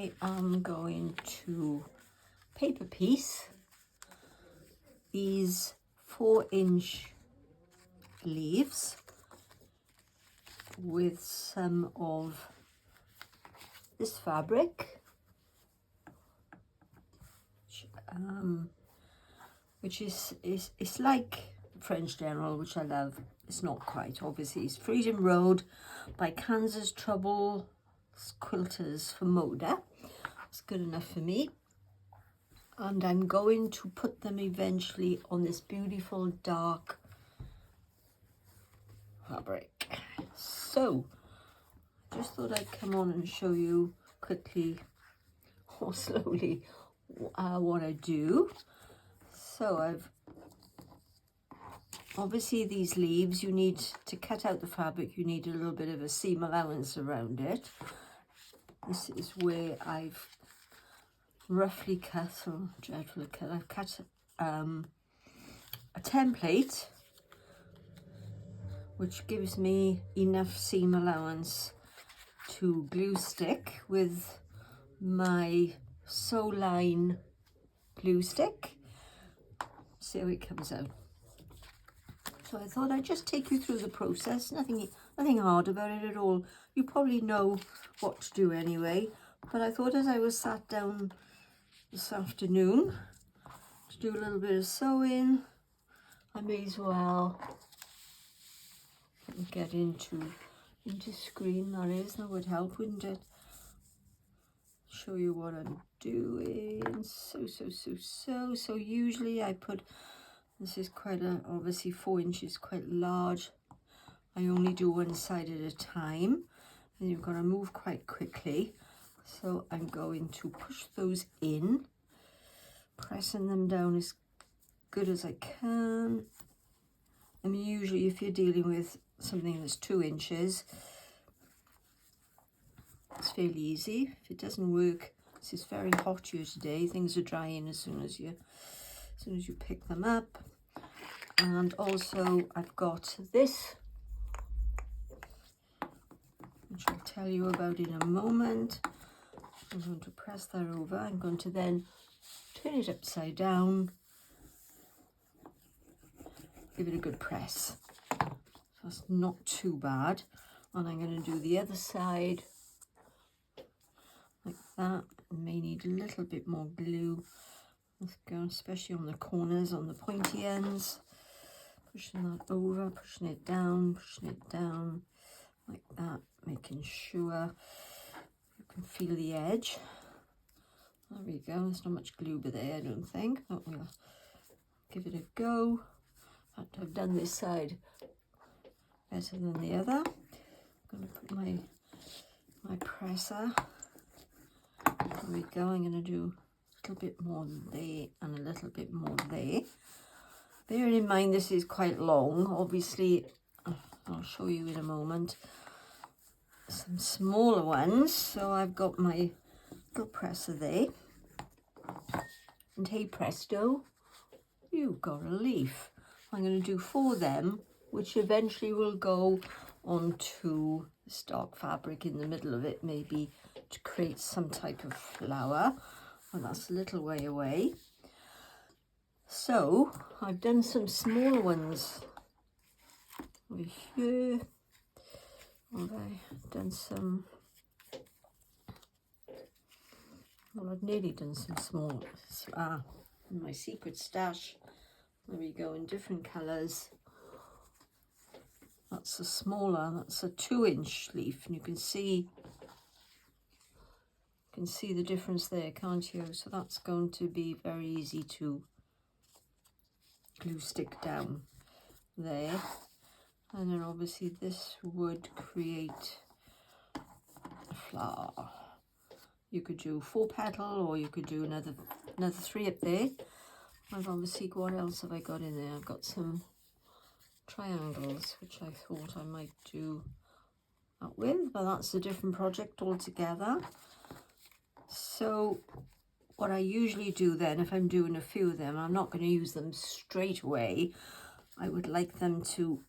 I am going to paper piece these 4-inch leaves with some of this fabric, which is it's like French General, which I love. It's not quite, obviously. It's Freedom Road by Kansas Trouble Quilters for Moda. It's good enough for me. And I'm going to put them eventually on this beautiful dark fabric. So I just thought I'd come on and show you quickly or slowly what I do. So I've obviously these leaves, you need to cut out the fabric, you need a little bit of a seam allowance around it. This is where I've roughly cut, or dreadfully cut, I've cut a template which gives me enough seam allowance to glue stick with my Soline glue stick. See how it comes out. So I thought I'd just take you through the process. Nothing hard about it at all. You probably know what to do anyway. But I thought as I was sat down this afternoon to do a little bit of sewing, I may as well get into screen. That would help, wouldn't it? Show you what I'm doing. So usually I put, this is quite a, obviously 4 inches, quite large. I only do one side at a time, and you've got to move quite quickly. So I'm going to push those in, pressing them down as good as I can. I mean, usually if you're dealing with something that's 2 inches, it's fairly easy. If it doesn't work, this is very hot here today. Things are drying as soon as you pick them up. And also I've got this, which I'll tell you about in a moment. I'm going to press that over. I'm going to then turn it upside down, give it a good press. So that's not too bad. And I'm going to do the other side like that. I may need a little bit more glue. Let's go, especially on the corners, on the pointy ends. Pushing that over, pushing it down like that, making sure you can feel the edge. There we go. There's not much glue there, I don't think, but we'll give it a go. In fact, I've done this side better than the other. I'm going to put my presser. There we go. I'm going to do a little bit more there and a little bit more there. Bearing in mind this is quite long, obviously, I'll show you in a moment some smaller ones. So I've got my little presser there, and hey presto, you've got a leaf. I'm going to do 4 of them, which eventually will go onto this dark fabric in the middle of it, maybe to create some type of flower. Well, that's a little way away. So I've done some smaller ones over here. I've done some, well, I've nearly done some small, in my secret stash. There we go, in different colours. That's a smaller, that's a 2-inch leaf, and you can see the difference there, can't you? So that's going to be very easy to glue stick down there. And then obviously this would create a flower. You could do 4 petal, or you could do another 3 up there. I've obviously, what else have I got in there? I've got some triangles, which I thought I might do that with, but that's a different project altogether. So what I usually do then, if I'm doing a few of them, I'm not going to use them straight away. I would like them to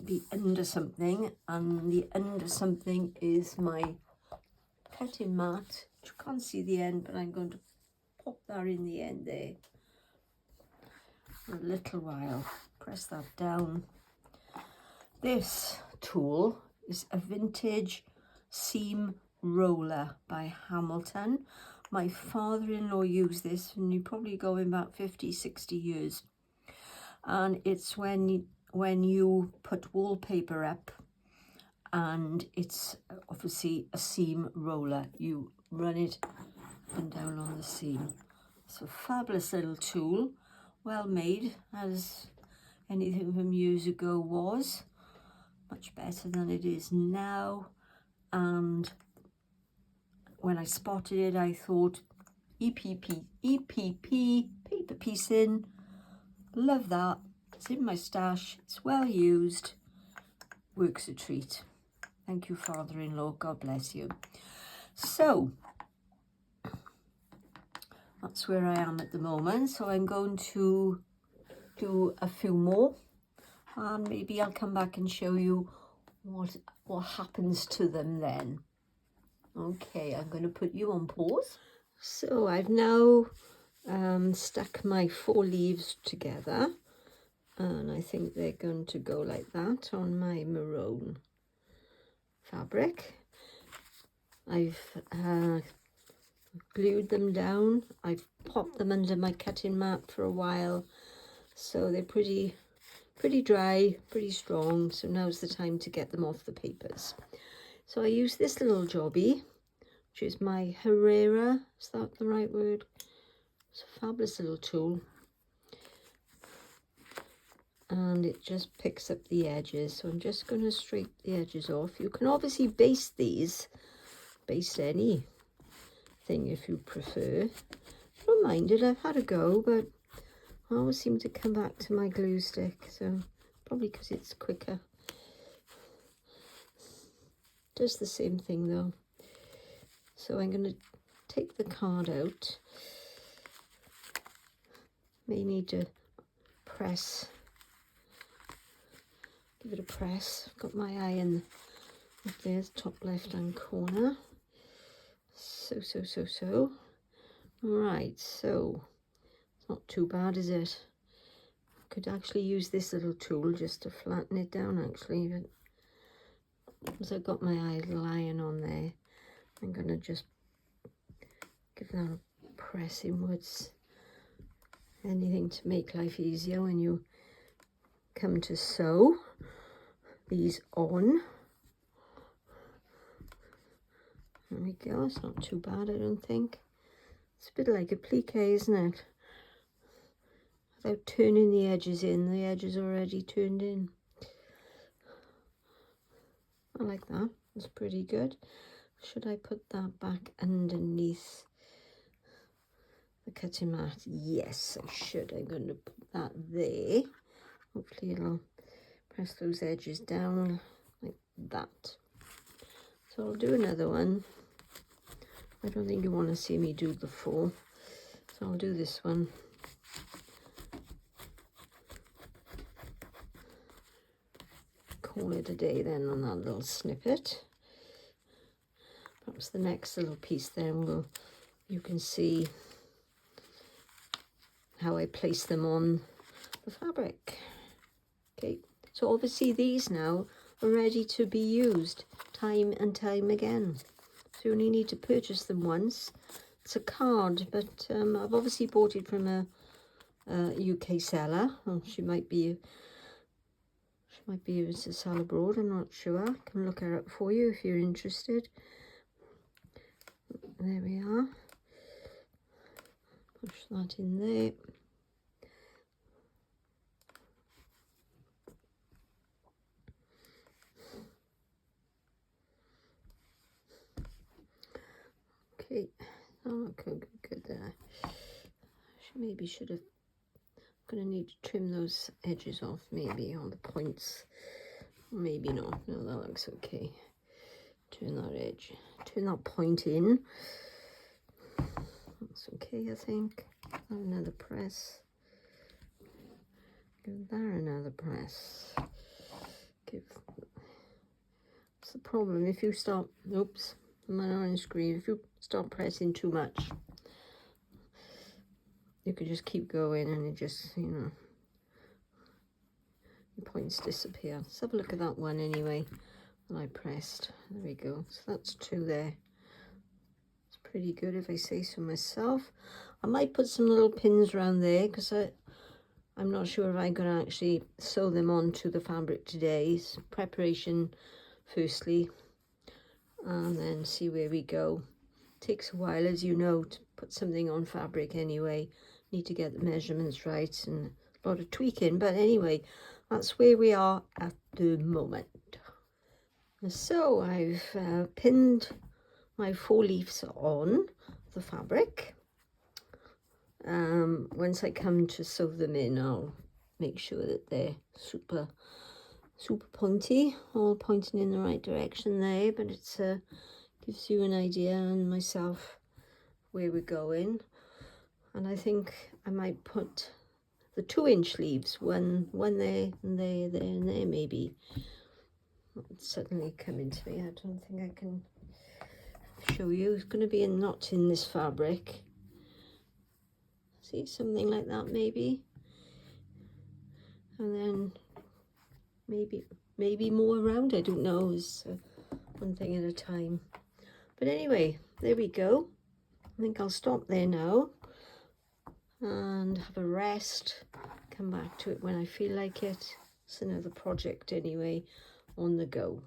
be under something, and the under something is my cutting mat You can't see the end, but I'm going to pop that in the end there for a little while. Press that down. This tool is a vintage seam roller by Hamilton. My father-in-law used this, and you're probably going back 50, 60 years. And it's when you put wallpaper up, and it's obviously a seam roller. You run it up and down on the seam. It's a fabulous little tool, well made, as anything from years ago was. Much better than it is now. And when I spotted it, I thought, EPP, paper piecing. Love that. It's in my stash. It's well used. Works a treat. Thank you, father-in-law. God bless you. So that's where I am at the moment. So I'm going to do a few more, and maybe I'll come back and show you what happens to them then. Okay, I'm going to put you on pause. So I've now stuck my 4 leaves together, and I think they're going to go like that on my maroon fabric. I've glued them down. I've popped them under my cutting mat for a while, so they're pretty dry, pretty strong. So now's the time to get them off the papers. So I use this little jobby, which is my Herrera. Is that the right word? It's a fabulous little tool, and it just picks up the edges. So I'm just going to straighten the edges off. You can obviously baste anything if you prefer. I don't mind it. I've had a go, but I always seem to come back to my glue stick, so probably because it's quicker. Does the same thing though. So I'm going to take the card out. May need to press, give it a press. I've got my eye in up there, the top left hand corner. So. Right, so it's not too bad, is it? I could actually use this little tool just to flatten it down actually, but because I've got my idle iron on there, I'm going to just give that a press inwards. Anything to make life easier when you come to sew these on. There we go. It's not too bad, I don't think. It's a bit like a plique, isn't it? Without turning the edges in, the edges are already turned in. I like that. It's pretty good. Should I put that back underneath the cutting mat? Yes, I should. I'm going to put that there. Hopefully it'll press those edges down like that. So I'll do another one. I don't think you want to see me do the 4, so I'll do this one. Call it a day then on that little snippet. Perhaps the next little piece then you can see how I place them on the fabric. Okay, so obviously these now are ready to be used time and time again. So you only need to purchase them once. It's a card, but I've obviously bought it from a UK seller. Well, she might be able to sell abroad, I'm not sure. I can look her up for you if you're interested. There we are. Push that in there. Okay, oh, good there. Maybe should have. Going to need to trim those edges off, maybe on the points. Maybe not. No, that looks okay. Turn that point in. That's okay, I think. Another press. Give that another press. What's the problem? If you start, oops, I'm on screen. If you stop pressing too much. You could just keep going and it just, you know, the points disappear. Let's have a look at that one anyway that I pressed. There we go. So that's 2 there. It's pretty good if I say so myself. I might put some little pins around there because I'm not sure if I'm going to actually sew them onto the fabric today. It's preparation firstly, and then see where we go. Takes a while, as you know, to put something on fabric anyway. Need to get the measurements right and a lot of tweaking, but anyway, that's where we are at the moment. So I've pinned my 4 leaves on the fabric. Once I come to sew them in, I'll make sure that they're super pointy, all pointing in the right direction there, but it's gives you an idea and myself where we're going. And I think I might put the 2-inch leaves, one there and there and there maybe. It's suddenly coming to me. I don't think I can show you. It's going to be a knot in this fabric. See, something like that maybe. And then maybe more around. I don't know. It's one thing at a time. But anyway, there we go. I think I'll stop there now and have a rest. Come back to it when I feel like it. It's another project anyway on the go.